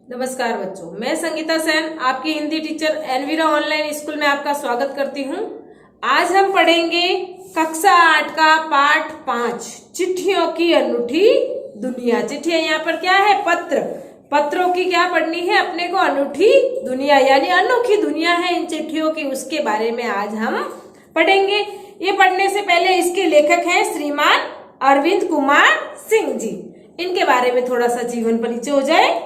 नमस्कार बच्चों, मैं संगीता सेन आपकी Hindi teacher Envira online school में आपका स्वागत करती हूँ। आज हम पढ़ेंगे कक्षा 8 का पाठ 5 चिट्ठियों की अनूठी दुनिया। चिट्ठियां यहाँ पर क्या है? पत्र। पत्रों की क्या पढ़नी है अपने को? अनूठी दुनिया, यानी अनोखी दुनिया है इन चिट्ठियों की, उसके बारे में आज हम पढ़ेंगे। ये पढ़ने से पहले इसके लेखक हैं श्रीमान अरविंद कुमार सिंह जी। इनके बारे में थोड़ा सा जीवन परिचय हो जाए।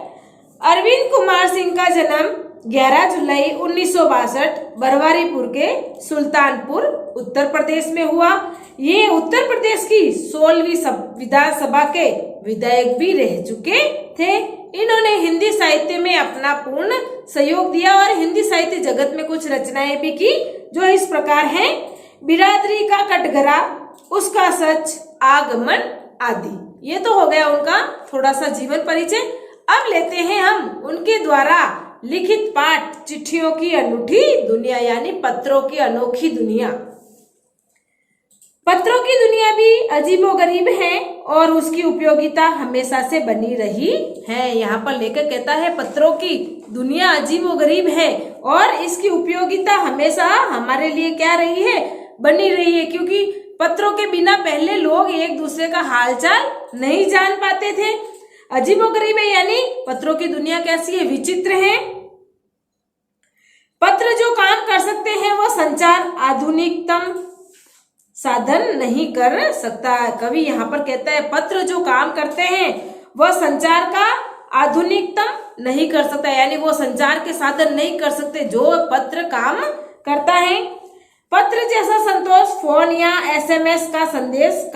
अरविंद कुमार सिंह का जन्म 11 जुलाई 1962 बरवारीपुर के सुल्तानपुर उत्तर प्रदेश में हुआ। ये उत्तर प्रदेश की 16वीं विधानसभा के विधायक भी रह चुके थे। इन्होंने हिंदी साहित्य में अपना पूर्ण सहयोग दिया और हिंदी साहित्य जगत में कुछ रचनाएं भी की, जो इस प्रकार हैं: बिरादरी का कटघरा, उसका सच, आगमन आदि। ये तो हो गया उनका थोड़ा सा जीवन परिचय। अब लेते हैं हम उनके द्वारा लिखित पाठ चिट्ठियों की अनूठी दुनिया, यानी पत्रों की अनोखी दुनिया। पत्रों की दुनिया भी अजीबोगरीब है और उसकी उपयोगिता हमेशा से बनी रही है। यहाँ पर लेखक कहता है पत्रों की दुनिया अजीबोगरीब है और इसकी उपयोगिता हमेशा हमारे लिए क्या रही है? बनी रही है, क्योंकि पत्रों के बिना पहले लोग एक दूसरे का हालचाल नहीं जान पाते थे। अजीबोगरीब है यानी पत्रों की दुनिया कैसी है? विचित्र है। पत्र जो काम कर सकते हैं वो संचार आधुनिकतम साधन नहीं कर सकता। कवि यहाँ पर कहता है पत्र जो काम करते हैं वह संचार का आधुनिकतम नहीं कर सकता, यानी वो संचार के साधन नहीं कर सकते जो पत्र काम करता है। पत्र जैसा संतोष फोन या एसएमएस का संदेश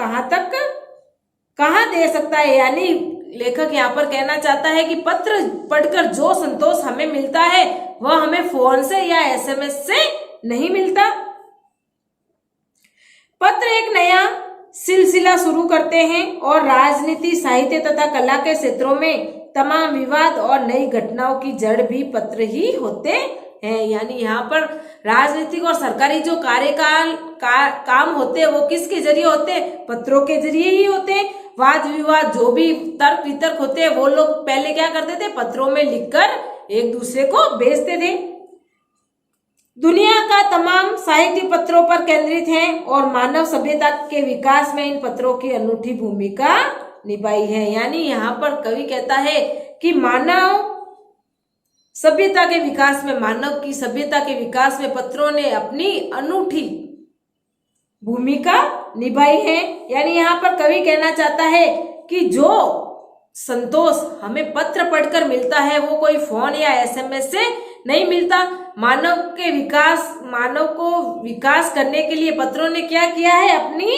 कहाँ दे सकता है? यानी लेखक यहाँ पर कहना चाहता है कि पत्र पढ़कर जो संतोष हमें मिलता है वह हमें फोन से या एसएमएस से नहीं मिलता। पत्र एक नया सिलसिला शुरू करते हैं और राजनीति, साहित्य तथा कला के क्षेत्रों में तमाम विवाद और नई घटनाओं की जड़ भी पत्र ही होते हैं। यानी यहाँ पर राजनीतिक और सरकारी जो कार्यकाल काम होते हैं वो किसके जरिए होते हैं? पत्रों के जरिए ही होते हैं। वाद विवाद जो भी तर्क वितर्क होते हैं वो लोग पहले क्या करते थे? पत्रों में लिखकर एक दूसरे को भेजते थे। दुनिया का तमाम साहित्य पत्रों पर केंद्रित है और मानव सभ्यता के विकास में इन पत्रों की अनूठी भूमिका निभाई है। यानी यहाँ पर कवि कहता है कि मानव सभ्यता के विकास में, मानव की सभ्यता के विकास में पत्रों ने अपनी अनूठी भूमिका निभाई है। यानी यहाँ पर कवि कहना चाहता है कि जो संतोष हमें पत्र पढ़कर मिलता है वो कोई फोन या एसएमएस से नहीं मिलता। मानव को विकास करने के लिए पत्रों ने क्या किया है? अपनी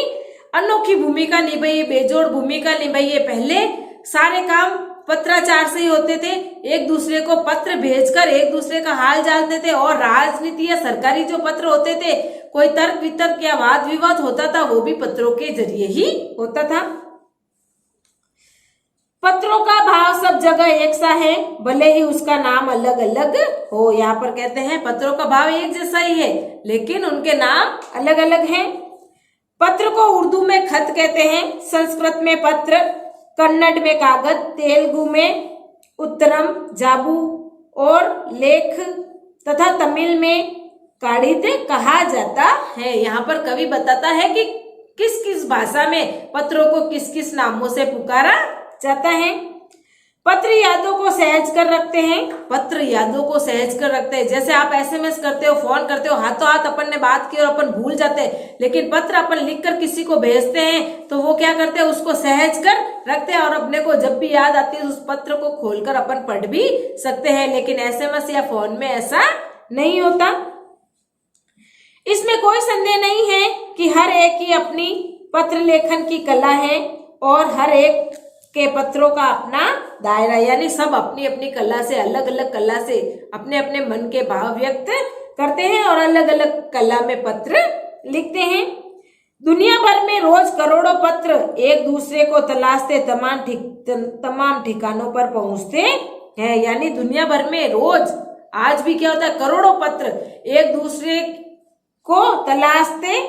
अनोखी भूमिका निभाई है, बेजोड़ भूमिका निभाई है। पहले सारे काम पत्राचार से ही होते थे, एक दूसरे को पत्र भेजकर एक दूसरे का हाल जानते थे। और राजनीति या सरकारी जो पत्र होते थे, कोई तर्क वितर्क या वाद विवाद होता था वो भी पत्रों के जरिए ही होता था। पत्रों का भाव सब जगह एक सा है, भले ही उसका नाम अलग अलग हो। यहाँ पर कहते हैं पत्रों का भाव एक जैसा ही है लेकिन उनके नाम अलग अलग हैं। पत्र को उर्दू में खत कहते हैं, संस्कृत में पत्र, कन्नड़ में कागज, तेलुगु में उत्तरम, जाबू और लेख तथा तमिल में काढ़ित कहा जाता है। यहाँ पर कवि बताता है कि किस किस भाषा में पत्रों को किस किस नामों से पुकारा जाता है। पत्र यादों को सहज कर रखते हैं। पत्र यादों को सहज कर रखते हैं। जैसे आप एसएमएस करते हो, फोन करते हो, हाथों हाथ अपन ने बात की और अपन भूल जाते हैं, लेकिन पत्र अपन लिखकर किसी को भेजते हैं तो वो क्या करते हैं? उसको सहज कर रखते हैं और अपने को जब भी याद आती है उस पत्र को खोलकर अपन पढ़ भी सकते हैं। लेकिन एसएमएस या फोन में ऐसा नहीं होता। इसमें कोई संदेह नहीं है कि हर एक की अपनी पत्र लेखन की कला है और हर एक के पत्रों का अपना दायरा, यानी सब अपनी अपनी कला से, अलग अलग कला से अपने अपने मन के भाव व्यक्त करते हैं और अलग अलग कला में पत्र लिखते हैं। दुनिया भर में रोज करोड़ों पत्र एक दूसरे को तलाशते तमाम ठिकानों पर पहुंचते हैं। यानी दुनिया भर में रोज आज भी क्या होता है? करोड़ों पत्र एक दूसरे को तलाशते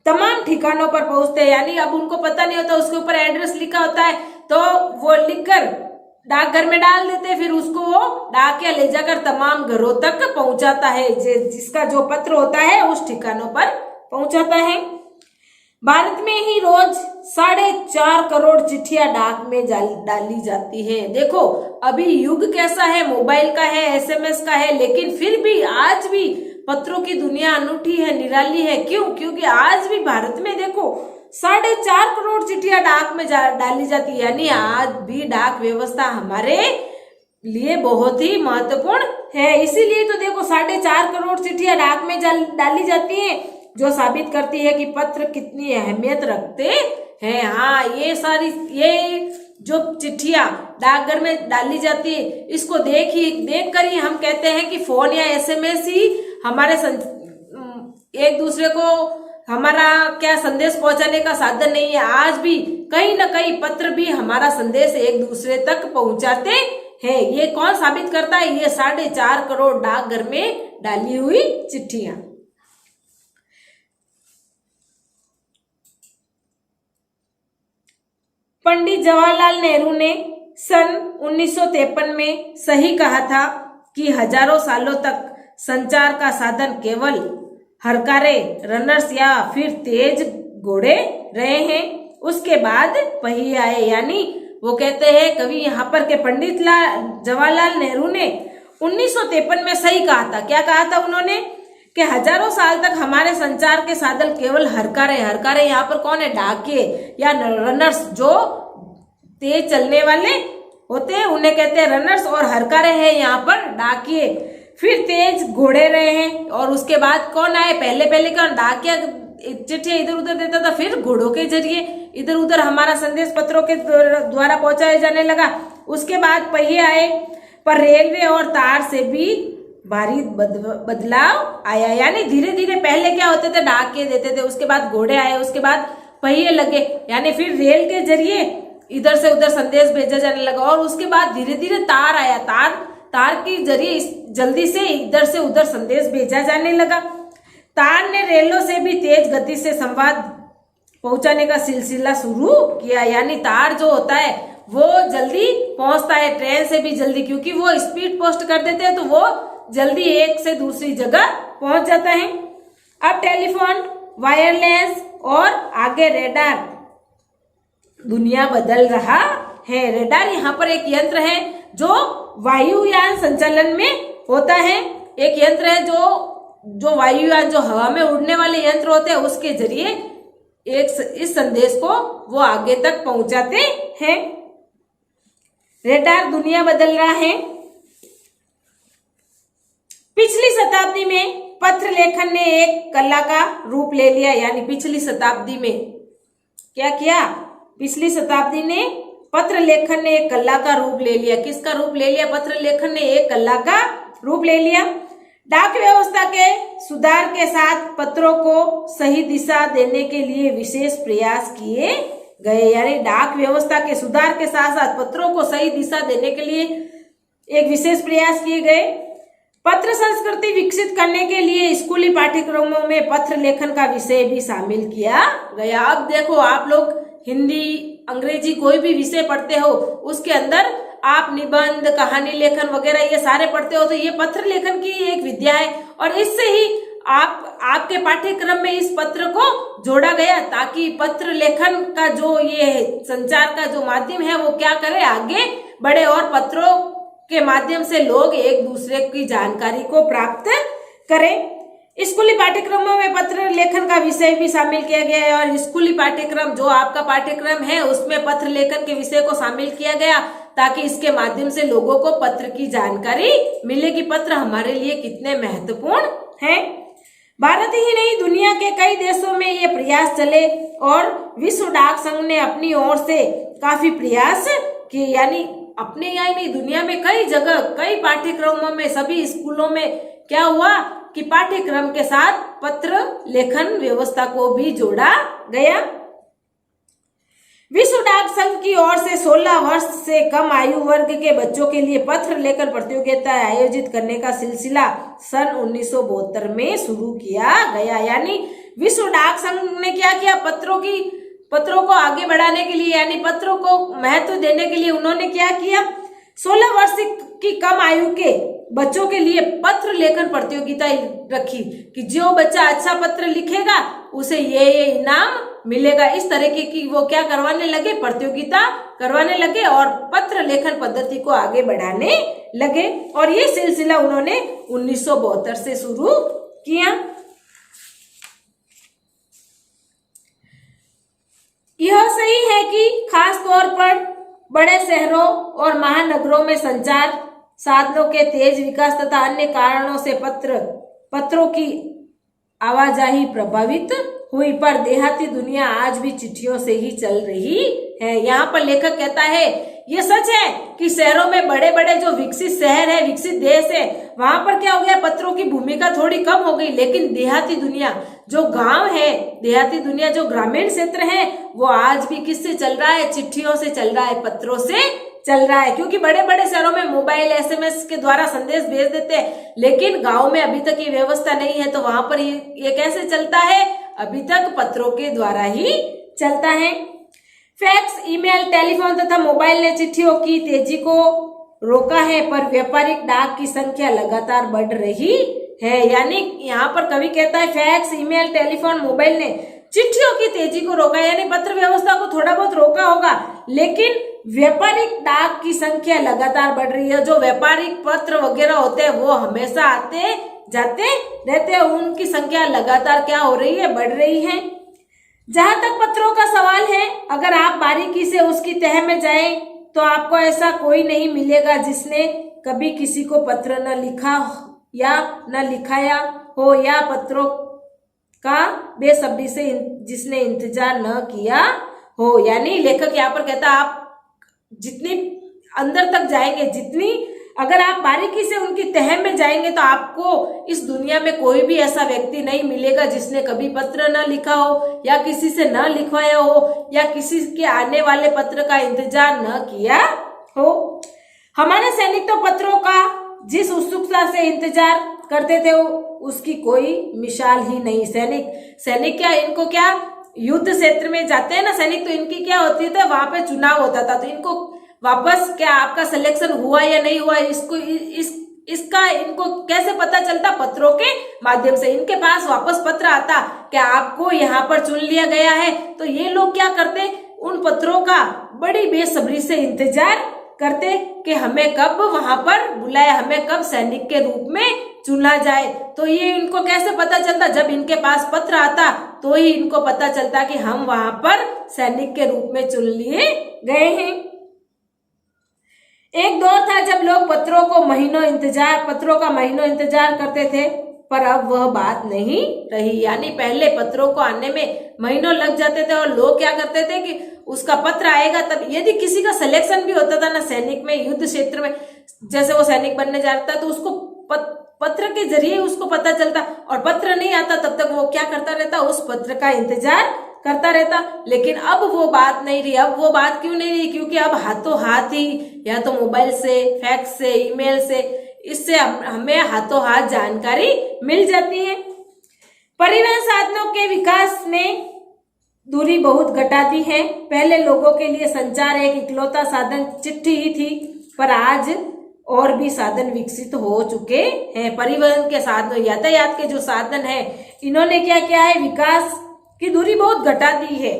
तमाम ठिकानों पर पहुंचते हैं। यानी अब उनको पता नहीं होता, उसके ऊपर एड्रेस लिखा होता है तो वो लिखकर डाकघर में डाल देते, फिर उसको वो डाकिया ले जाकर तमाम घरों तक पहुंचाता है, जिसका जो पत्र होता है उस ठिकानों पर पहुंचाता है। भारत में ही रोज 4.5 करोड़ चिट्ठियां डाक में डाली जाती है। देखो अभी युग कैसा है, मोबाइल का है, एसएमएस का है, लेकिन फिर भी आज भी पत्रों की दुनिया अनूठी है, निराली है। क्यों? क्योंकि आज भी भारत में देखो 4.5 करोड़ चिट्ठियां डाक में डाली जाती है, यानी आज भी डाक व्यवस्था हमारे लिए बहुत ही महत्वपूर्ण है। इसीलिए तो देखो 4.5 करोड़ चिट्ठियां डाक में डाली जाती है, जो साबित करती है कि पत्र कितनी अहमियत रखते हैं। हाँ, ये सारी जो चिट्ठियां डाकघर में डाली जाती है, इसको देख कर ही हम कहते हैं कि फोन या एसएमएस ही हमारे एक दूसरे को हमारा क्या संदेश पहुंचाने का साधन नहीं है। आज भी कहीं ना कहीं पत्र भी हमारा संदेश एक दूसरे तक पहुंचाते हैं। ये कौन साबित करता है? ये 4.5 करोड़ डाकघर में डाली हुई चिट्ठियां। पंडित जवाहरलाल नेहरू ने सन 1953 में सही कहा था कि हजारों सालों तक संचार का साधन केवल हरकारे, रनर्स या फिर तेज घोड़े रहे हैं, उसके बाद पहिए आए। यानी वो कहते हैं कवि यहाँ पर के पंडित जवाहरलाल नेहरू ने 1953 में सही कहा था। क्या कहा था उन्होंने? कि हजारों साल तक हमारे संचार के साधन केवल हरकारे यहाँ पर कौन है? डाकिये या रनर्स, जो तेज चलने वाले होते हैं उन्हें कहते हैं रनर्स, और हरकारे हैं यहाँ पर डाकिये। फिर तेज घोड़े रहे हैं, और उसके बाद कौन आए? पहले कौन? डाकिया चिट्ठियां इधर उधर देता था, फिर घोड़ों के जरिए इधर उधर हमारा संदेश पत्रों के द्वारा पहुंचाया जाने लगा। उसके बाद पहिए आए, पर रेलवे और तार से भी भारी बदलाव आया। यानी धीरे धीरे पहले क्या होते थे? डाकिये देते थे, उसके बाद घोड़े आए, उसके बाद पहिए लगे, यानी फिर रेल के जरिए इधर से उधर संदेश भेजा जाने लगा। और उसके बाद धीरे धीरे तार आया, तार के जरिए जल्दी से इधर से उधर संदेश भेजा जाने लगा। तार ने रेलों से भी तेज गति से संवाद पहुंचाने का सिलसिला शुरू किया। यानी तार जो होता है वो जल्दी पहुंचता है, ट्रेन से भी जल्दी, क्योंकि वो स्पीड पोस्ट कर देते हैं तो वो जल्दी एक से दूसरी जगह पहुंच जाता है। अब टेलीफोन, वायरलेस और आगे रेडार, दुनिया बदल रहा है। रेडार यहाँ पर एक यंत्र है जो वायुयान संचालन में होता है। एक यंत्र है जो वायुयान, जो हवा में उड़ने वाले यंत्र होते हैं, उसके जरिए इस संदेश को वो आगे तक पहुंचाते हैं। रेडार, दुनिया बदल रहा है। पिछली शताब्दी में पत्र लेखन ने एक कला का रूप ले लिया। यानी पिछली शताब्दी में क्या किया? पिछली शताब्दी ने पत्र लेखन ने एक कला का रूप ले लिया। किसका रूप ले लिया? पत्र लेखन ने एक कला का रूप ले लिया। डाक व्यवस्था के सुधार के साथ पत्रों को सही दिशा देने के लिए विशेष प्रयास किए गए। यानी डाक व्यवस्था के सुधार के साथ साथ पत्रों को सही दिशा देने के लिए एक विशेष प्रयास किए गए। पत्र संस्कृति विकसित करने के लिए स्कूली पाठ्यक्रमों में पत्र लेखन का विषय भी शामिल किया गया। अब देखो, आप लोग हिंदी, अंग्रेजी कोई भी विषय पढ़ते हो, उसके अंदर आप निबंध, कहानी लेखन वगैरह ये सारे पढ़ते हो, तो ये पत्र लेखन की एक विद्या है। और इससे ही आपके पाठ्यक्रम में इस पत्र को जोड़ा गया, ताकि पत्र लेखन का जो ये संचार का जो माध्यम है वो क्या करे? आगे बढ़े, और पत्रों के माध्यम से लोग एक दूसरे की जानकारी को प्राप्त करें। स्कूली पाठ्यक्रमों में पत्र लेखन का विषय भी शामिल किया गया है। और स्कूली पाठ्यक्रम, जो आपका पाठ्यक्रम है, उसमें पत्र लेखन के विषय को शामिल किया गया, ताकि इसके माध्यम से लोगों को पत्र की जानकारी मिले कि पत्र हमारे लिए कितने महत्वपूर्ण हैं। भारत ही नहीं, दुनिया के कई देशों में ये प्रयास चले, और विश्व डाक संघ ने अपनी ओर से काफी प्रयास किए। यानी अपने यहाँ नहीं, दुनिया में कई जगह, कई पाठ्यक्रमों में, सभी स्कूलों में क्या हुआ कि पाठ्यक्रम के साथ पत्र लेखन व्यवस्था को भी जोड़ा गया। विश्व डाक संघ की ओर से 16 वर्ष से कम आयु वर्ग के बच्चों के लिए पत्र लेखन प्रतियोगिता आयोजित करने का सिलसिला सन 1972 में शुरू किया गया। यानी विश्व डाक संघ ने क्या किया? पत्रों को आगे बढ़ाने के लिए, यानी पत्रों को महत्व देने के लिए उन्होंने क्या किया? 16 वर्ष की कम आयु के बच्चों के लिए पत्र लेखन प्रतियोगिता रखी कि जो बच्चा अच्छा पत्र लिखेगा उसे ये इनाम मिलेगा। इस तरीके की वो क्या करवाने लगे, प्रतियोगिता करवाने लगे और पत्र लेखन पद्धति को आगे बढ़ाने लगे। और ये सिलसिला उन्होंने 1972 से शुरू किया। यह सही है कि खास तौर पर बड़े शहरों और महानगरों में संचार साधनों के तेज विकास तथा अन्य कारणों से पत्रों की आवाजाही प्रभावित हुई, पर देहाती दुनिया आज भी चिट्ठियों से ही चल रही है। यहाँ पर लेखक कहता है ये सच है कि शहरों में बड़े बड़े जो विकसित शहर है, विकसित देश है, वहां पर क्या हो गया, पत्रों की भूमिका थोड़ी कम हो गई, लेकिन देहाती दुनिया जो गांव है, देहाती दुनिया जो ग्रामीण क्षेत्र है, वो आज भी किससे चल रहा है, चिट्ठियों से चल रहा है, पत्रों से चल रहा है। क्योंकि बड़े बड़े शहरों में मोबाइल SMS के द्वारा संदेश भेज देते हैं, लेकिन गांव में अभी तक ये व्यवस्था नहीं है, तो वहां पर ये कैसे चलता है, अभी तक पत्रों के द्वारा ही चलता है। फैक्स, ईमेल, टेलीफोन तथा मोबाइल ने चिट्ठियों की तेजी को रोका है, पर व्यापारिक डाक की संख्या लगातार बढ़ रही है। यानी यहाँ पर कवि कहता है फैक्स, ईमेल, टेलीफोन, मोबाइल ने चिट्ठियों की तेजी को रोका, यानी पत्र व्यवस्था को थोड़ा बहुत रोका होगा, लेकिन व्यापारिक डाक की संख्या लगातार बढ़ रही है। जो व्यापारिक पत्र वगैरह होते हैं वो हमेशा आते जाते रहते हैं, उनकी संख्या लगातार क्या हो रही है, बढ़ रही है। जहां तक पत्रों का सवाल है, अगर आप बारीकी से उसकी तह में जाएं तो आपको ऐसा कोई नहीं मिलेगा जिसने कभी किसी को पत्र न लिखा या न लिखाया हो, या पत्रों का बेसब्री से जिसने इंतजार न किया हो। यानी लेखक यहाँ पर कहता आप जितनी अंदर तक जाएंगे, जितनी अगर आप बारीकी से उनकी तह में जाएंगे तो आपको इस दुनिया में कोई भी ऐसा व्यक्ति नहीं मिलेगा जिसने कभी पत्र न लिखा हो, या किसी से न लिखवाया हो, या किसी के आने वाले पत्र का इंतजार न किया हो। हमारे सैनिक तो पत्रों का जिस उत्सुकता से इंतजार करते थे उसकी कोई मिसाल ही नहीं। सैनिक क्या, इनको क्या युद्ध क्षेत्र में जाते हैं ना सैनिक, तो इनकी क्या होती थी, वहां पे चुनाव होता था, तो इनको वापस क्या आपका सिलेक्शन हुआ या नहीं हुआ, इसका इनको कैसे पता चलता, पत्रों के माध्यम से। इनके पास वापस पत्र आता कि आपको यहाँ पर चुन लिया गया है, तो ये लोग क्या करते, उन पत्रों का बड़ी बेसब्री से इंतजार करते कि हमें कब वहां पर बुलाया, हमें कब सैनिक के रूप में चुना जाए। तो ये इनको कैसे पता चलता, जब इनके पास पत्र आता तो ही इनको पता चलता कि हम वहां पर सैनिक के रूप में चुन लिए गए हैं। एक दौर था जब लोग पत्रों का महीनों इंतजार करते थे, पर अब वह बात नहीं रही। यानी पहले पत्रों को आने में महीनों लग जाते थे और लोग क्या करते थे कि उसका पत्र आएगा तब, यदि किसी का सिलेक्शन भी होता था ना सैनिक में, युद्ध क्षेत्र में, जैसे वो सैनिक बनने जा रहा था, तो उसको पत्र के जरिए उसको पता चलता, और पत्र नहीं आता तब तक वो क्या करता रहता, उस पत्र का इंतजार करता रहता। लेकिन अब वो बात नहीं रही। अब वो बात क्यों नहीं रही, क्योंकि अब हाथों हाथ ही, या तो मोबाइल से, फैक्स से, ईमेल से, इससे हमें हाथों हाथ जानकारी मिल जाती है। परिवहन साधनों के विकास ने दूरी बहुत घटा दी है। पहले लोगों के लिए संचार एक इकलौता साधन चिट्ठी ही थी, पर आज और भी साधन विकसित हो चुके हैं। परिवहन के साधन, यातायात के जो साधन है, इन्होंने क्या किया है, विकास की दूरी बहुत घटा दी है।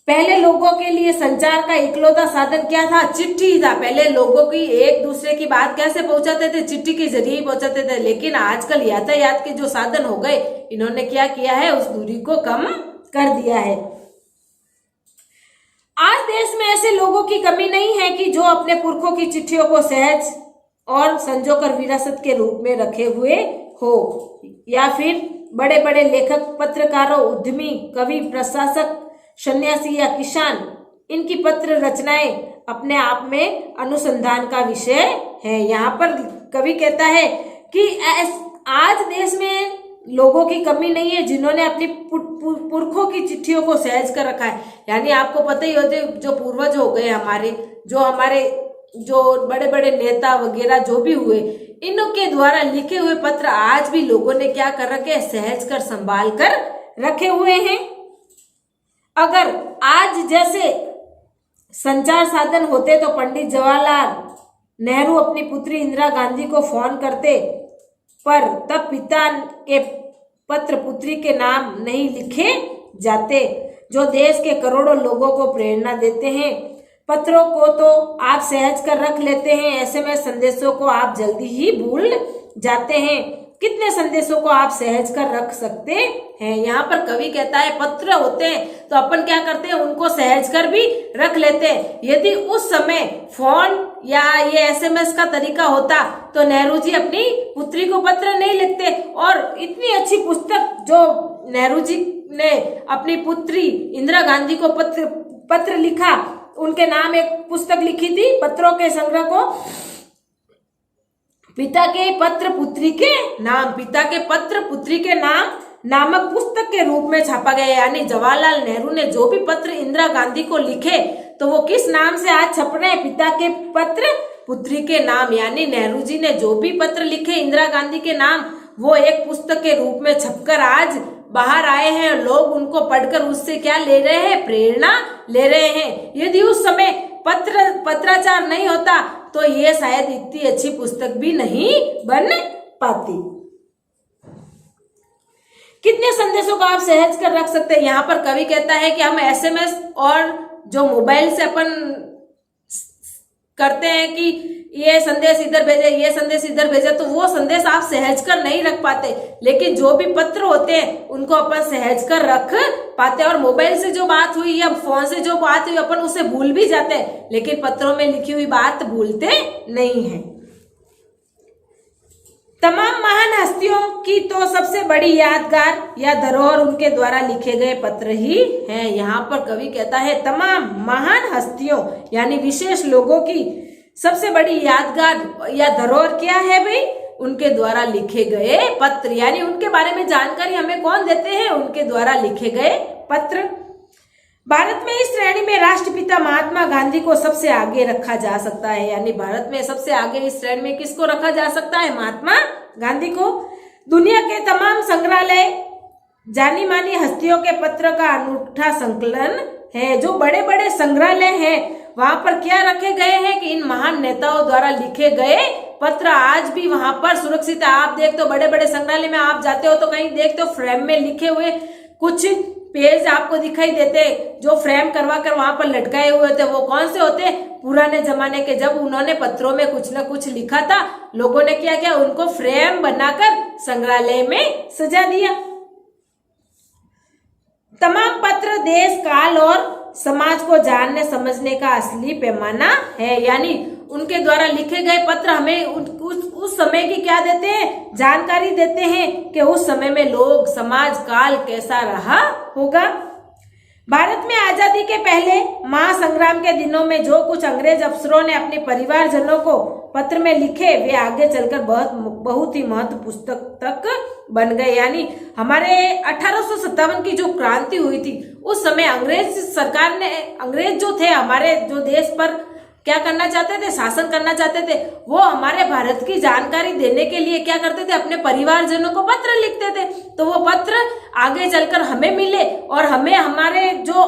पहले लोगों के लिए संचार का इकलौता साधन क्या था, चिट्ठी था। पहले लोगों की एक दूसरे की बात कैसे पहुंचाते थे, चिट्ठी के जरिए ही पहुंचाते थे। लेकिन आजकल यातायात के जो साधन हो गए, इन्होंने क्या किया है, उस दूरी को कम कर दिया है। आज देश में ऐसे लोगों की कमी नहीं है कि जो अपने पुरखों की चिट्ठियों को सहज और संजोकर विरासत के रूप में रखे हुए हो, या फिर बड़े बड़े लेखक, पत्रकारों, उद्यमी, कवि, प्रशासक, सन्यासी या किसान, इनकी पत्र रचनाएं अपने आप में अनुसंधान का विषय है। यहाँ पर कवि कहता है कि आज देश में लोगों की कमी नहीं है जिन्होंने अपनी पुरखों की चिट्ठियों को सहज कर रखा है। यानी आपको पता ही होते, जो पूर्वज हो गए हमारे, जो बड़े बड़े नेता वगैरह जो भी हुए, इनके द्वारा लिखे हुए पत्र आज भी लोगों ने क्या कर रखे, सहज कर, संभाल कर रखे हुए हैं। अगर आज जैसे संचार साधन होते तो पंडित जवाहरलाल नेहरू अपनी पुत्री इंदिरा गांधी को फोन करते, पर तब पिता के पत्र पुत्री के नाम नहीं लिखे जाते, जो देश के करोड़ों लोगों को प्रेरणा देते हैं। पत्रों को तो आप सहज कर रख लेते हैं, एसएमएस संदेशों को आप जल्दी ही भूल जाते हैं। कितने संदेशों को आप सहज कर रख सकते हैं? यहाँ पर कवि कहता है पत्र होते हैं तो अपन क्या करते हैं, उनको सहज कर भी रख लेते हैं। यदि उस समय फोन या ये एसएमएस का तरीका होता तो नेहरू जी अपनी पुत्री को पत्र नहीं लिखते। और इतनी अच्छी पुस्तक जो नेहरू जी ने अपनी पुत्री इंदिरा गांधी को पत्र लिखा, उनके नाम एक पुस्तक लिखी थी, पत्रों के संग्रह को पिता के पत्र पुत्री के नाम, पिता के पत्र पुत्री के नाम नामक पुस्तक के रूप में छापा गया। यानी जवाहरलाल नेहरू ने जो भी पत्र इंदिरा गांधी को लिखे तो वो किस नाम से आज छप रहे हैं, पिता के पत्र पुत्री के नाम। यानी नेहरू जी ने जो भी पत्र लिखे इंदिरा गांधी के नाम, वो एक पुस्तक के रूप में छपकर आज बाहर आए हैं। लोग उनको पढ़कर उससे क्या ले रहे हैं, प्रेरणा ले रहे हैं। यदि उस समय पत्राचार नहीं होता तो ये शायद इतनी अच्छी पुस्तक भी नहीं बन पाती। कितने संदेशों को आप सहज कर रख सकते हैं? यहाँ पर कवि कहता है कि हम एसएमएस और जो मोबाइल से अपन करते हैं कि ये संदेश इधर भेजे, ये संदेश इधर भेजे, तो वो संदेश आप सहज कर नहीं रख पाते। लेकिन जो भी पत्र होते हैं उनको अपन सहज कर रख पाते। और मोबाइल से जो बात हुई या फोन से जो बात हुई अपन उसे भूल भी जाते हैं, लेकिन पत्रों में लिखी हुई बात भूलते नहीं हैं। तमाम महान हस्तियों की तो सबसे बड़ी यादगार या धरोहर उनके द्वारा लिखे गए पत्र ही हैं। यहाँ पर कवि कहता है तमाम महान हस्तियों यानी विशेष लोगों की सबसे बड़ी यादगार या धरोहर क्या है भाई, उनके द्वारा लिखे गए पत्र। यानी उनके बारे में जानकारी हमें कौन देते हैं, उनके द्वारा लिखे गए पत्र। भारत में इस श्रेणी में राष्ट्रपिता महात्मा गांधी को सबसे आगे रखा जा सकता है। यानी भारत में सबसे आगे इस श्रेणी में किसको रखा जा सकता है, महात्मा गांधी को। दुनिया के तमाम संग्रहालय जानी मानी हस्तियों के पत्र का अनूठा संकलन है। जो बड़े बड़े संग्रहालय हैं वहां पर क्या रखे गए हैं कि इन महान नेताओं द्वारा लिखे गए पत्र आज भी वहां पर सुरक्षित है। आप देखते हो बड़े बड़े संग्रहालय में आप जाते हो तो कहीं देखते हो फ्रेम में लिखे हुए कुछ पेज आपको दिखाई देते, जो फ्रेम करवा कर वहां पर लटकाए हुए थे। वो कौन से होते, पुराने जमाने के, जब उन्होंने पत्रों में कुछ न कुछ लिखा था, लोगों ने क्या किया, उनको फ्रेम बनाकर संग्रहालय में सजा दिया। तमाम पत्र देश काल और समाज को जानने समझने का असली पैमाना है। यानी उनके द्वारा लिखे गए पत्र हमें उस समय की क्या देते हैं, जानकारी देते हैं कि उस समय में लोग समाज काल कैसा रहा होगा। भारत में आजादी के पहले महासंग्राम के दिनों में जो कुछ अंग्रेज अफसरों ने अपने परिवारजनों को पत्र में लिखे, वे आगे चलकर बहुत ही महत्वपूर्ण पुस्तक तक बन गए। यानी हमारे 1857 की जो क्रांति हुई थी उस समय अंग्रेज सरकार ने, अंग्रेज जो थे हमारे जो देश पर क्या करना चाहते थे, शासन करना चाहते थे, वो हमारे भारत की जानकारी देने के लिए क्या करते थे, अपने परिवारजनों को पत्र लिखते थे। तो वो पत्र आगे चलकर हमें मिले और हमें हमारे जो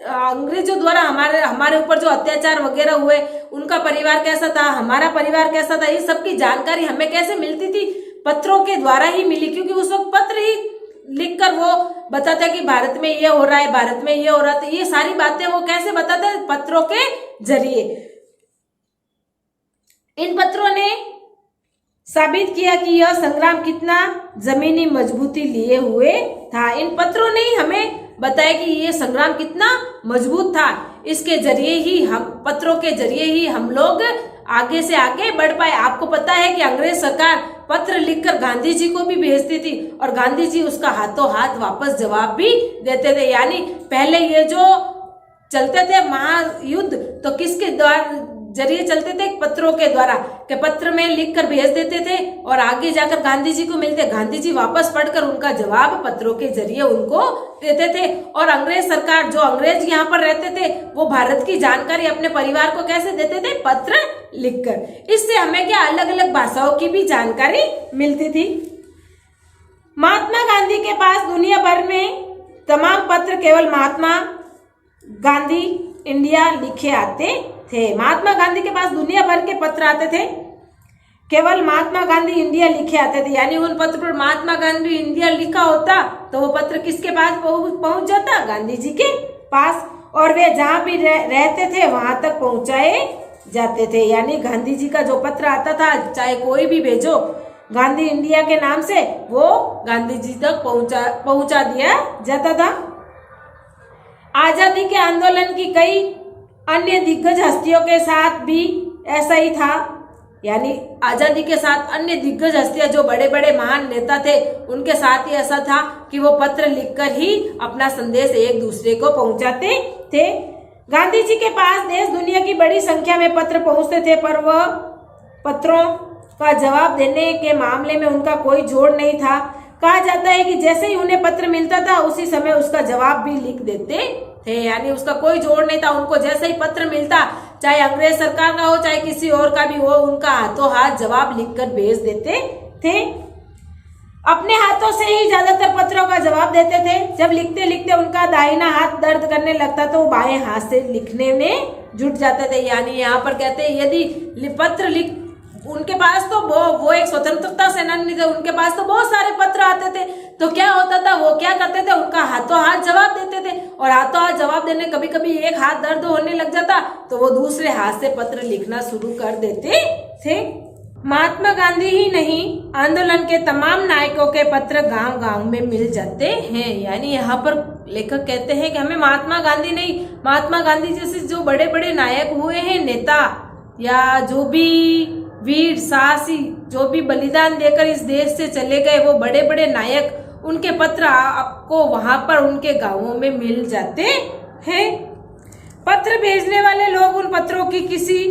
अंग्रेजों द्वारा हमारे ऊपर जो अत्याचार वगैरह हुए, उनका परिवार कैसा था, हमारा परिवार कैसा था, ये सब की जानकारी हमें कैसे मिलती थी, पत्रों के द्वारा ही मिली। क्योंकि उस वक्त पत्र ही लिखकर वो बताता कि भारत में ये हो रहा है, भारत में ये हो रहा था, ये सारी बातें वो कैसे बताते हैं, पत्रों के जरिए। इन पत्रों ने साबित किया कि यह संग्राम कितना जमीनी मजबूती लिए हुए था। इन पत्रों ने ही हमें बताया कि ये संग्राम कितना मजबूत था। इसके जरिए ही हम, पत्रों के जरिए ही हम लोग आगे से आगे बढ़ पाए। आपको पता है कि अंग्रेज सरकार पत्र लिखकर गांधी जी को भी भेजती थी और गांधी जी उसका हाथों हाथ वापस जवाब भी देते थे। यानी पहले ये जो चलते थे महायुद्ध, तो किसके द्वारा जरिए चलते थे, पत्रों के द्वारा, के पत्र में लिखकर भेज देते थे और आगे जाकर गांधी जी को मिलते, गांधी जी वापस पढ़कर उनका जवाब पत्रों के जरिए उनको देते थे। और अंग्रेज सरकार, जो अंग्रेज यहाँ पर रहते थे, वो भारत की जानकारी अपने परिवार को कैसे देते थे, पत्र लिखकर। इससे हमें क्या अलग अलग भाषाओं की भी जानकारी मिलती थी। महात्मा गांधी के पास दुनिया भर में तमाम पत्र केवल महात्मा गांधी इंडिया लिखे आते थे। महात्मा गांधी के पास दुनिया भर के पत्र आते थे, केवल महात्मा गांधी इंडिया लिखे आते थे। यानी उन पत्र पर महात्मा गांधी इंडिया लिखा होता तो वो पत्र किसके पास पहुंच जाता? गांधी जी के पास, और वे जहां भी रहते थे वहां तक पहुंचाए जाते थे। यानी गांधी जी का जो पत्र आता था, चाहे कोई भी भेजो गांधी इंडिया के नाम से, वो गांधी जी तक पहुंचा दिया जाता था। आजादी के आंदोलन की कई अन्य दिग्गज हस्तियों के साथ भी ऐसा ही था। यानी आजादी के साथ अन्य दिग्गज हस्तियां, जो बड़े बड़े महान नेता थे, उनके साथ ही ऐसा था कि वो पत्र लिखकर ही अपना संदेश एक दूसरे को पहुंचाते थे। गांधी जी के पास देश दुनिया की बड़ी संख्या में पत्र पहुंचते थे, पर वह पत्रों का जवाब देने के मामले में उनका कोई जोड़ नहीं था। कहा जाता है कि जैसे ही उन्हें पत्र मिलता था उसी समय उसका जवाब भी लिख देते थे। यानी उसका कोई जोड़ नहीं था, उनको जैसे ही पत्र मिलता, चाहे अंग्रेज सरकार का हो चाहे किसी और का भी हो, उनका हाथों हाथ जवाब लिखकर भेज देते थे। अपने हाथों से ही ज्यादातर पत्रों का जवाब देते थे। जब लिखते लिखते उनका दाहिना हाथ दर्द करने लगता तो वो बाएं हाथ से लिखने में जुट जाते थे। यानी यहाँ पर कहते हैं यदि पत्र लिख, उनके पास तो वो एक स्वतंत्रता सेनानी थे, उनके पास तो बहुत सारे पत्र आते थे, तो क्या होता था, वो क्या करते थे, उनका हाथों हाथ जवाब देते थे। और हाथों हाथ जवाब देने, कभी कभी एक हाथ दर्द होने लग जाता तो वो दूसरे हाथ से पत्र लिखना शुरू कर देते थे। महात्मा गांधी ही नहीं, आंदोलन के तमाम नायकों के पत्र गांव गांव में मिल जाते हैं। यानी यहाँ पर लेखक कहते हैं कि हमें महात्मा गांधी नहीं, महात्मा गांधी जैसे जो बड़े बड़े नायक हुए हैं, नेता, या जो भी वीर साहसी, जो भी बलिदान देकर इस देश से चले गए, वो बड़े बड़े नायक, उनके पत्र आपको वहां पर उनके गांवों में मिल जाते हैं। पत्र भेजने वाले लोग उन पत्रों की किसी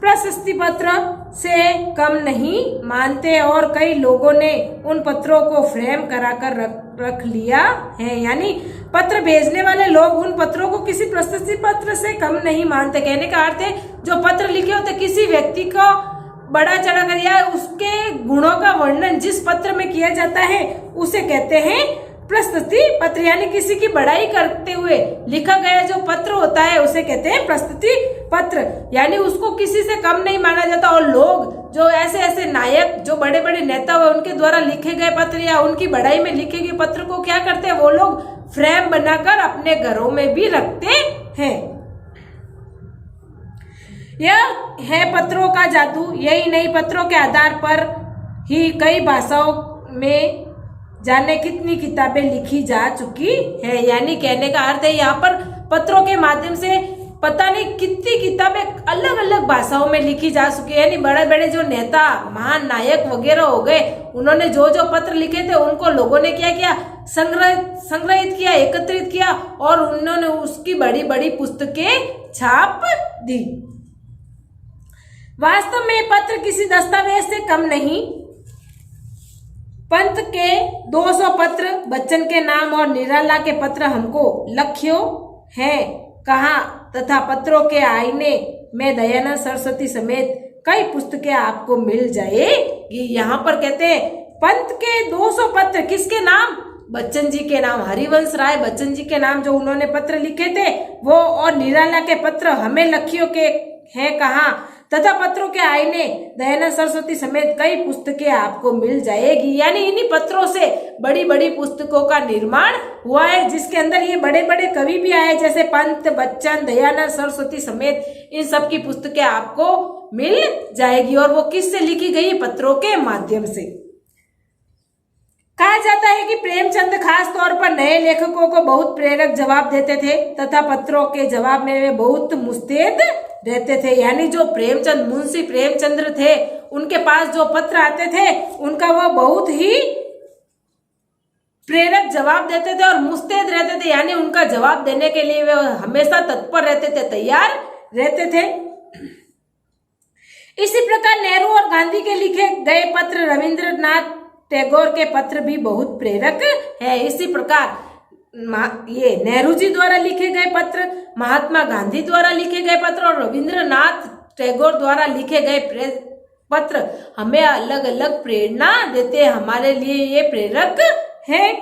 प्रशस्ति पत्र से कम नहीं मानते, और कई लोगों ने उन पत्रों को फ्रेम कराकर रख लिया है। यानी पत्र भेजने वाले लोग उन पत्रों को किसी प्रशस्ति पत्र से कम नहीं मानते। कहने का अर्थ है जो पत्र लिखे होते, किसी व्यक्ति को बड़ा चढ़ा कर या उसके गुणों का वर्णन जिस पत्र में किया जाता है उसे कहते हैं प्रशस्ति पत्र। यानी किसी की बड़ाई करते हुए लिखा गया जो पत्र होता है उसे कहते हैं प्रशस्ति पत्र। यानी उसको किसी से कम नहीं माना जाता। और लोग जो ऐसे ऐसे नायक, जो बड़े बड़े नेता हुए, उनके द्वारा लिखे गए पत्र या उनकी बड़ाई में लिखे गए पत्र को क्या करते हैं, वो लोग फ्रेम बनाकर अपने घरों में भी रखते हैं। यह है पत्रों का जादू। यही नहीं, पत्रों के आधार पर ही कई भाषाओं में जाने कितनी किताबें लिखी जा चुकी है। यानी कहने का अर्थ है यहाँ पर पत्रों के माध्यम से पता नहीं कितनी किताबें अलग अलग भाषाओं में लिखी जा चुकी है। यानी बड़े बड़े जो नेता, महान नायक वगैरह हो गए, उन्होंने जो जो पत्र लिखे थे उनको लोगों ने क्या किया, संग्रहित किया, एकत्रित किया, और उन्होंने उसकी बड़ी बड़ी पुस्तकें छाप दी। वास्तव में पत्र किसी दस्तावेज से कम नहीं। पंत के 200 पत्र, बच्चन के नाम और निराला के पत्र हमको लख्यों हैं कहा, तथा पत्रों के आईने में दयानंद सरस्वती समेत कई पुस्तकें आपको मिल जाएगी। यहाँ पर कहते हैं पंत के 200 पत्र, किसके नाम, बच्चन जी के नाम, हरिवंश राय बच्चन जी के नाम जो उन्होंने पत्र लिखे थे वो, और निराला के पत्र हमें लखियों के हैं कहा, तथा पत्रों के आईने दयानंद सरस्वती समेत कई पुस्तकें आपको मिल जाएगी। यानी इन्हीं पत्रों से बड़ी बड़ी पुस्तकों का निर्माण हुआ है, जिसके अंदर ये बड़े बड़े कवि भी आए, जैसे पंत, बच्चन, दयानंद सरस्वती समेत इन सब की पुस्तकें आपको मिल जाएगी। और वो किससे लिखी गई, पत्रों के माध्यम से। कहा जाता है कि प्रेमचंद खास तौर पर नए लेखकों को बहुत प्रेरक जवाब देते थे, तथा पत्रों के जवाब में वे बहुत मुस्तैद रहते थे। यानी जो प्रेमचंद, मुंशी प्रेमचंद्र थे, उनके पास जो पत्र आते थे उनका वो बहुत ही प्रेरक जवाब देते थे और मुस्तैद रहते थे। यानी उनका जवाब देने के लिए वे हमेशा तत्पर रहते थे, तैयार रहते थे। इसी प्रकार नेहरू और गांधी के लिखे गए पत्र, रविंद्रनाथ टैगोर के पत्र भी बहुत प्रेरक है। इसी प्रकार ये नेहरू जी द्वारा लिखे गए पत्र, महात्मा गांधी द्वारा लिखे गए पत्र और रविंद्रनाथ टैगोर द्वारा लिखे गए पत्र हमें अलग अलग प्रेरणा देते हैं, हमारे लिए ये प्रेरक है।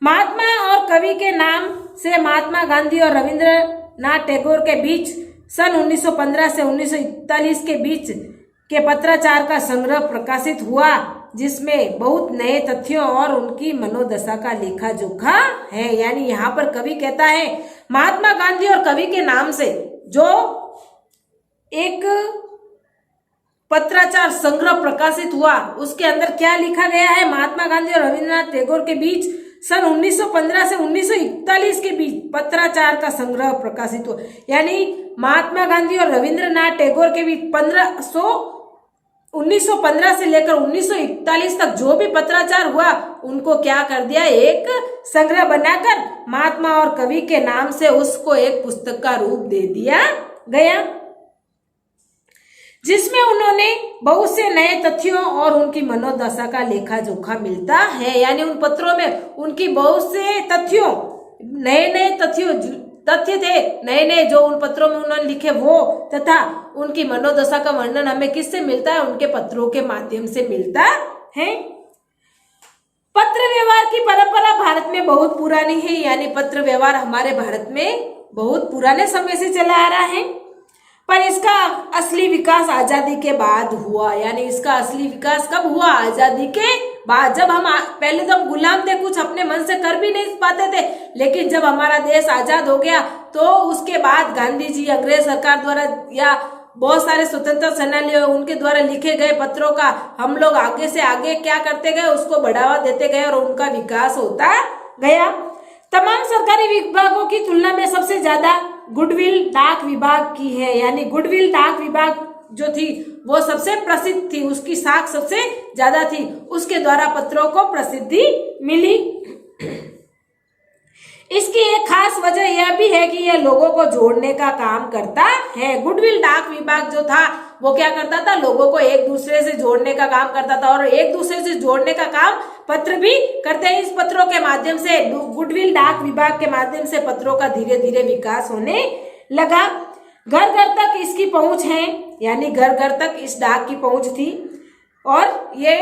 महात्मा और कवि के नाम से महात्मा गांधी और रविंद्रनाथ टैगोर के बीच सन 1915 से 1941 के बीच के पत्राचार का संग्रह प्रकाशित हुआ, जिसमें बहुत नए तथ्यों और उनकी मनोदशा का लेखा जोखा है। यानी यहाँ पर कवि कहता है महात्मा गांधी और कवि के नाम से जो एक पत्राचार संग्रह प्रकाशित हुआ, उसके अंदर क्या लिखा गया है, महात्मा गांधी और रविंद्रनाथ टैगोर के बीच सन 1915 से 1941 के बीच पत्राचार का संग्रह प्रकाशित हुआ। यानी महात्मा गांधी और रविंद्रनाथ टैगोर के बीच 1915 से लेकर 1941 तक जो भी पत्राचार हुआ, उनको क्या कर दिया, एक संग्रह बनाकर महात्मा और कवि के नाम से उसको एक पुस्तक का रूप दे दिया गया, जिसमें उन्होंने बहुत से नए तथ्यों और उनकी मनोदशा का लेखा जोखा मिलता है। यानी उन पत्रों में उनकी बहुत से तथ्यों, नए तथ्य थे, नए जो उन पत्रों में उन्होंने लिखे वो, तथा उनकी मनोदशा का वर्णन हमें किससे मिलता है, उनके पत्रों के माध्यम से मिलता है। पत्र व्यवहार की परंपरा भारत में बहुत पुरानी है। यानी पत्र व्यवहार हमारे भारत में बहुत पुराने समय से चला आ रहा है, पर इसका असली विकास आजादी के बाद हुआ। यानी इसका असली विकास कब हुआ, आजादी के बाद। जब हम पहले तो हम गुलाम थे, कुछ अपने मन से कर भी नहीं पाते थे, लेकिन जब हमारा देश आजाद हो गया तो उसके बाद गांधी जी, अंग्रेज सरकार द्वारा या बहुत सारे स्वतंत्रता सेनानियों उनके द्वारा लिखे गए पत्रों का हम लोग आगे से आगे क्या करते गए, उसको बढ़ावा देते गए और उनका विकास होता गया। तमाम सरकारी विभागों की तुलना में सबसे ज्यादा गुडविल डाक विभाग की है। यानी गुडविल डाक विभाग जो थी वो सबसे प्रसिद्ध थी, उसकी साख सबसे ज्यादा थी, उसके द्वारा पत्रों को प्रसिद्धि मिली। इसकी एक खास वजह यह भी है कि यह लोगों को जोड़ने का काम करता है। गुडविल डाक विभाग जो था वो क्या करता था, लोगों को एक दूसरे से जोड़ने का काम करता था, और एक दूसरे से जोड़ने का काम पत्र भी करते हैं। इस पत्रों के माध्यम से, गुडविल डाक विभाग के माध्यम से पत्रों का धीरे धीरे विकास होने लगा। घर घर तक इसकी पहुंच है, यानी घर घर तक इस डाक की पहुंच थी, और ये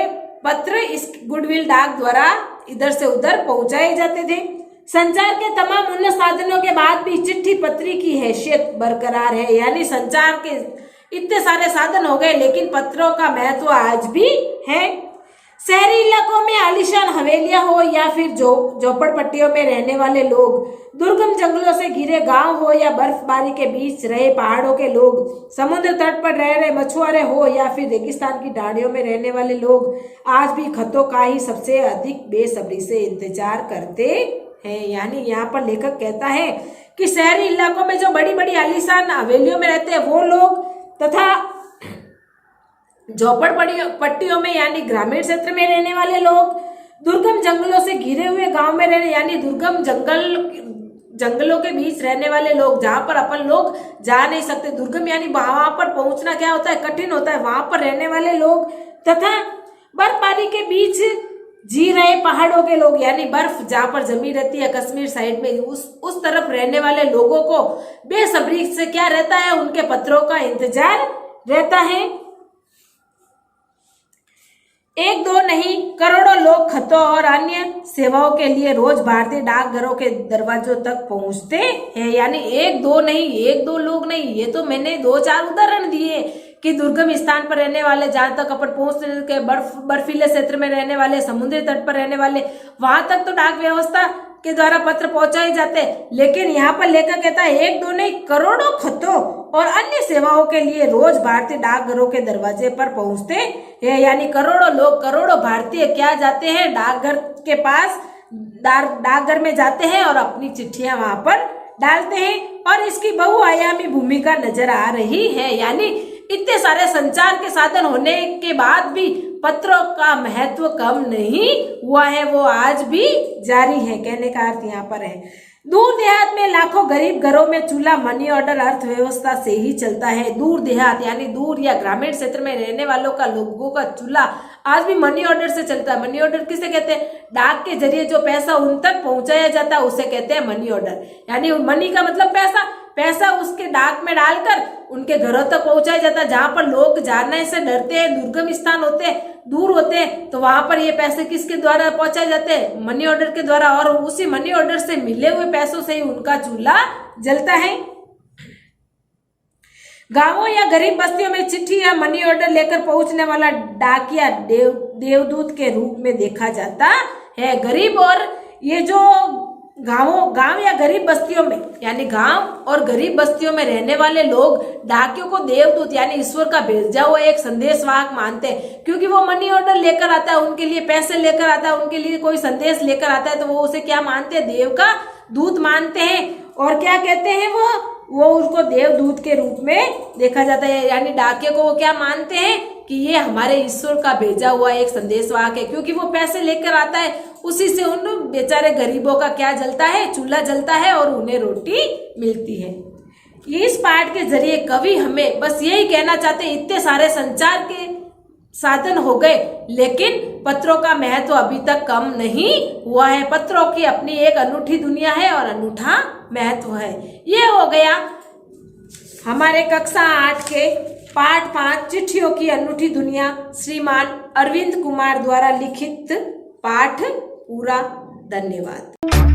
पत्र इस गुडविल डाक द्वारा इधर से उधर पहुंचाए जाते थे। संचार के तमाम उन्नत साधनों के बाद भी चिट्ठी पत्री की हैसियत बरकरार है। यानी संचार के इतने सारे साधन हो गए, लेकिन पत्रों का महत्व आज भी है। शहरी इलाकों में आलीशान हवेलियां हो या फिर झोपड़पट्टियों में रहने वाले लोग, दुर्गम जंगलों से घिरे गांव हो या बर्फबारी के बीच रहे पहाड़ों के लोग, समुद्र तट पर रह रहे मछुआरे हो या फिर रेगिस्तान की ढाड़ियों में रहने वाले लोग, आज भी खतों का ही सबसे अधिक बेसब्री से इंतजार करते हैं। यानी यहाँ पर लेखक कहता है कि शहरी इलाकों में जो बड़ी बड़ी आलीशान हवेलियों में रहते हैं वो लोग, तथा झोपड़पट्टियों में यानी ग्रामीण क्षेत्र में रहने वाले लोग, दुर्गम जंगलों से घिरे हुए गांव में रहने, यानी दुर्गम जंगलों के बीच रहने वाले लोग, जहां पर अपन लोग जा नहीं सकते, दुर्गम यानी वहां पर पहुंचना क्या होता है, कठिन होता है, वहां पर रहने वाले लोग, तथा बर्फबारी के बीच जी रहे पहाड़ों के लोग, यानी बर्फ जहां पर जमी रहती है कश्मीर साइड में, उस तरफ रहने वाले लोगों को बेसब्री से क्या रहता है, उनके पत्रों का इंतजार रहता है। एक दो नहीं, करोड़ों लोग खतों और अन्य सेवाओं के लिए रोज भारतीय डाकघरों के दरवाजों तक पहुंचते हैं। यानी एक दो नहीं, एक दो लोग नहीं, ये तो मैंने 2-4 उदाहरण दिए कि दुर्गम स्थान पर रहने वाले, जहां तक अपन पहुंचते के बर्फीले क्षेत्र में रहने वाले, समुद्री तट पर रहने वाले, वहां तक तो डाक व्यवस्था के द्वारा पत्र पहुंचाए जाते। लेकिन यहाँ पर लेखक कहता है एक दो नहीं, करोड़ों खतों और अन्य सेवाओं के लिए रोज भारतीय डाकघरों के दरवाजे पर पहुंचते हैं। यानी करोड़ों लोग, करोड़ों भारतीय क्या जाते हैं, डाकघर के पास, डाकघर में जाते हैं और अपनी चिट्ठियां वहां पर डालते हैं, और इसकी बहुआयामी भूमिका नजर आ रही है। यानी इतने सारे संचार के साधन होने के बाद भी पत्रों का महत्व कम नहीं हुआ है, वो आज भी जारी है। कहने का अर्थ यहाँ पर है, दूर देहात में लाखों गरीब घरों में चूल्हा मनी ऑर्डर अर्थव्यवस्था से ही चलता है। दूर देहात यानी दूर या ग्रामीण क्षेत्र में रहने वालों का, लोगों का चूल्हा आज भी मनी ऑर्डर से चलता है। मनी ऑर्डर किसे कहते हैं, डाक के जरिए जो पैसा उन तक पहुंचाया जाता है उसे कहते हैं मनी ऑर्डर। यानी मनी का मतलब पैसा, पैसा उसके डाक में डालकर उनके घरों तक पहुंचाया जाता है। जहां पर लोग जाने से डरते हैं, दुर्गम स्थान होते हैं, दूर होते हैं, तो वहां पर ये पैसे किसके द्वारा पहुंचाए जाते हैं, मनी ऑर्डर के द्वारा, और उसी मनी ऑर्डर से मिले हुए पैसों से ही उनका चूल्हा जलता है। गांवों या गरीब बस्तियों में चिट्ठी या मनी ऑर्डर लेकर पहुंचने वाला डाकिया देवदूत के रूप में देखा जाता है। गरीब और ये जो गांव या गरीब बस्तियों में, यानी गांव और गरीब बस्तियों में रहने वाले लोग डाकियों को देवदूत यानी ईश्वर का भेजा हुआ एक संदेशवाहक मानते हैं, क्योंकि वो मनी ऑर्डर लेकर आता है, उनके लिए पैसे लेकर आता है, उनके लिए कोई संदेश लेकर आता है, तो वो उसे क्या मानते हैं? देव का दूत मानते हैं। और क्या कहते हैं वो उसको देवदूत के रूप में देखा जाता है, यानी डाकिया को वो क्या मानते हैं कि ये हमारे ईश्वर का भेजा हुआ एक संदेशवाहक है, क्योंकि वो पैसे लेकर आता है, उसी से उन बेचारे गरीबों का क्या जलता है? चूल्हा जलता है और उन्हें रोटी मिलती है। इस पाठ के जरिए कवि हमें बस यही कहना चाहते हैं, इतने सारे संचार के साधन हो गए, लेकिन पत्रों का महत्व अभी तक कम नहीं हुआ है। पत्रों की अपनी एक अनूठी दुनिया है और अनूठा महत्व है। ये हो गया हमारे कक्षा 8 के पाठ 5 चिट्ठियों की अनूठी दुनिया, श्रीमान अरविंद कुमार द्वारा लिखित पाठ पूरा। धन्यवाद।